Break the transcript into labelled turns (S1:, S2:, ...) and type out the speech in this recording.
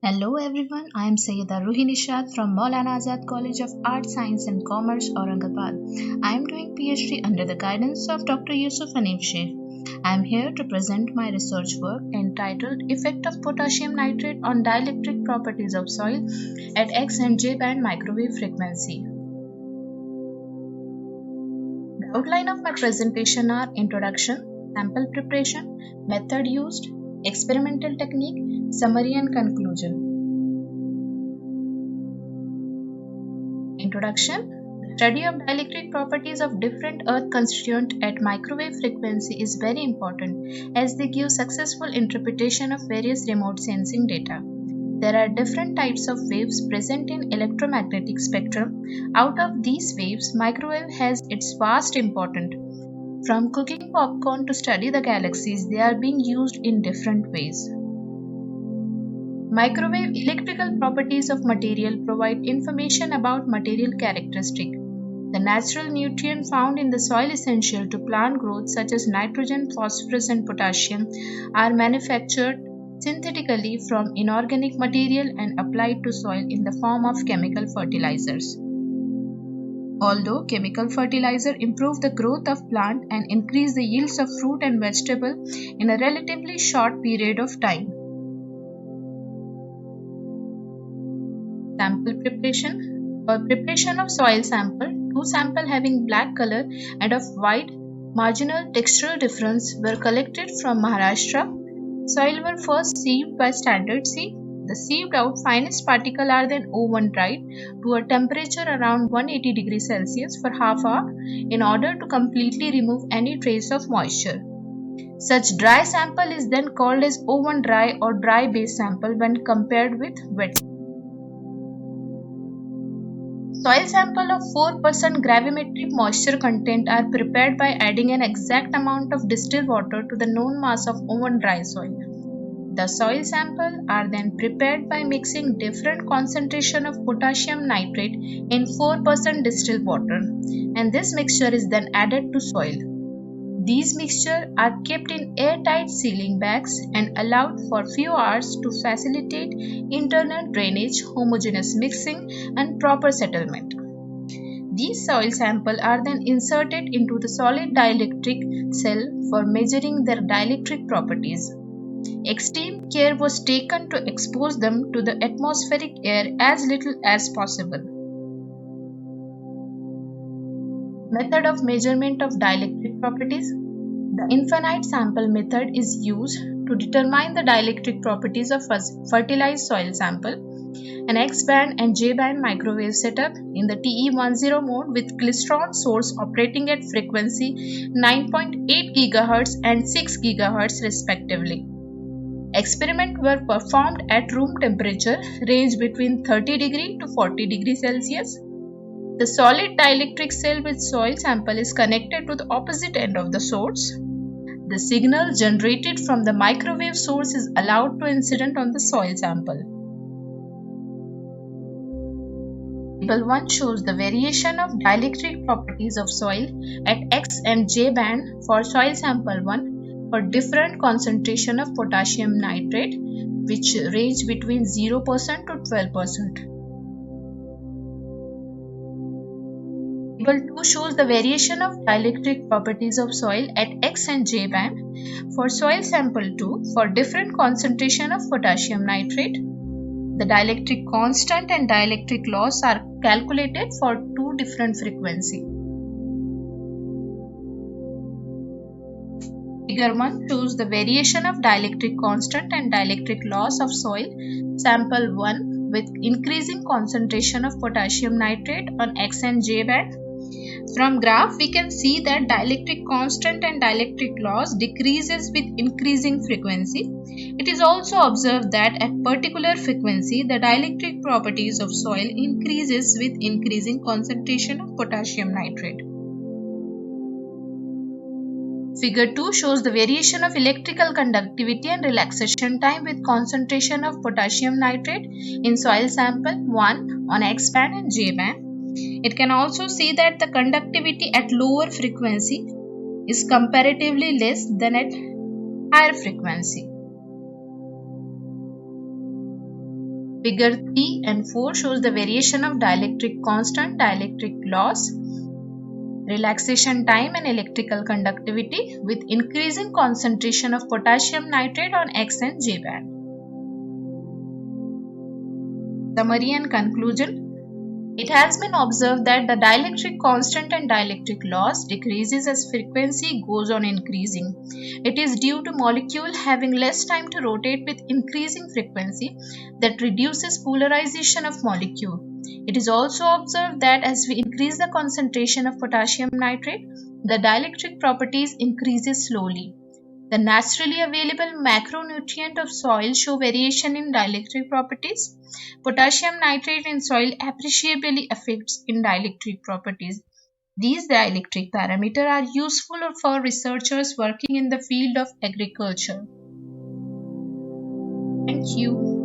S1: Hello everyone, I am Sayyida Ruhi Nishad from Maulana Azad College of Art, Science and Commerce, Aurangabad. I am doing PhD under the guidance of Dr. Yusuf Hanif Sheikh. I am here to present my research work entitled Effect of Potassium Nitrate on Dielectric Properties of Soil at X and J band microwave frequency. The outline of my presentation are introduction, sample preparation, method used, experimental technique, summary and conclusion. Introduction. The study of dielectric properties of different earth constituents at microwave frequency is very important as they give successful interpretation of various remote sensing data. There are different types of waves present in electromagnetic spectrum. Out of these waves, microwave has its vast importance. From cooking popcorn to study the galaxies, they are being used in different ways. Microwave electrical properties of material provide information about material characteristics. The natural nutrients found in the soil essential to plant growth such as nitrogen, phosphorus and potassium are manufactured synthetically from inorganic material and applied to soil in the form of chemical fertilizers. Although chemical fertilizer improve the growth of plant and increase the yields of fruit and vegetable in a relatively short period of time. Sample preparation. For preparation of soil sample, two samples having black color and of white marginal textural difference were collected from Maharashtra. Soil were first sieved by standard sieve. The sieved out finest particles are then oven dried to a temperature around 180 degrees Celsius for half hour in order to completely remove any trace of moisture. Such dry sample is then called as oven dry or dry base sample when compared with wet. Soil sample of 4% gravimetric moisture content are prepared by adding an exact amount of distilled water to the known mass of oven dry soil. The soil sample are then prepared by mixing different concentration of potassium nitrate in 4% distilled water, and this mixture is then added to soil. These mixtures are kept in airtight sealing bags and allowed for few hours to facilitate internal drainage, homogeneous mixing, and proper settlement. These soil samples are then inserted into the solid dielectric cell for measuring their dielectric properties. Extreme care was taken to expose them to the atmospheric air as little as possible. Method of measurement of dielectric properties. The infinite sample method is used to determine the dielectric properties of fertilized soil sample. An X-band and J-band microwave setup in the TE10 mode with klystron source operating at frequency 9.8 GHz and 6 GHz respectively. Experiments were performed at room temperature range between 30 degree to 40 degrees Celsius. The solid dielectric cell with soil sample is connected to the opposite end of the source. The signal generated from the microwave source is allowed to incident on the soil sample. Table 1 shows the variation of dielectric properties of soil at X and J band for soil sample 1 for different concentration of potassium nitrate which range between 0% to 12%. Table 2 shows the variation of dielectric properties of soil at X and J band for soil sample 2 for different concentration of potassium nitrate. The dielectric constant and dielectric loss are calculated for two different frequencies. Figure 1 shows the variation of dielectric constant and dielectric loss of soil sample 1 with increasing concentration of potassium nitrate on X and J band. From graph, we can see that dielectric constant and dielectric loss decreases with increasing frequency. It is also observed that at particular frequency, the dielectric properties of soil increases with increasing concentration of potassium nitrate. Figure 2 shows the variation of electrical conductivity and relaxation time with concentration of potassium nitrate in soil sample 1 on X band and J band. It can also see that the conductivity at lower frequency is comparatively less than at higher frequency. Figure 3 and 4 shows the variation of dielectric constant, dielectric loss, relaxation time and electrical conductivity with increasing concentration of potassium nitrate on X and J band. Summary and conclusion. It has been observed that the dielectric constant and dielectric loss decreases as frequency goes on increasing. It is due to molecule having less time to rotate with increasing frequency that reduces polarization of molecule. It is also observed that as we increase the concentration of potassium nitrate, the dielectric properties increases slowly. The naturally available macronutrient of soil show variation in dielectric properties. Potassium nitrate in soil appreciably affects in dielectric properties. These dielectric parameters are useful for researchers working in the field of agriculture. Thank you.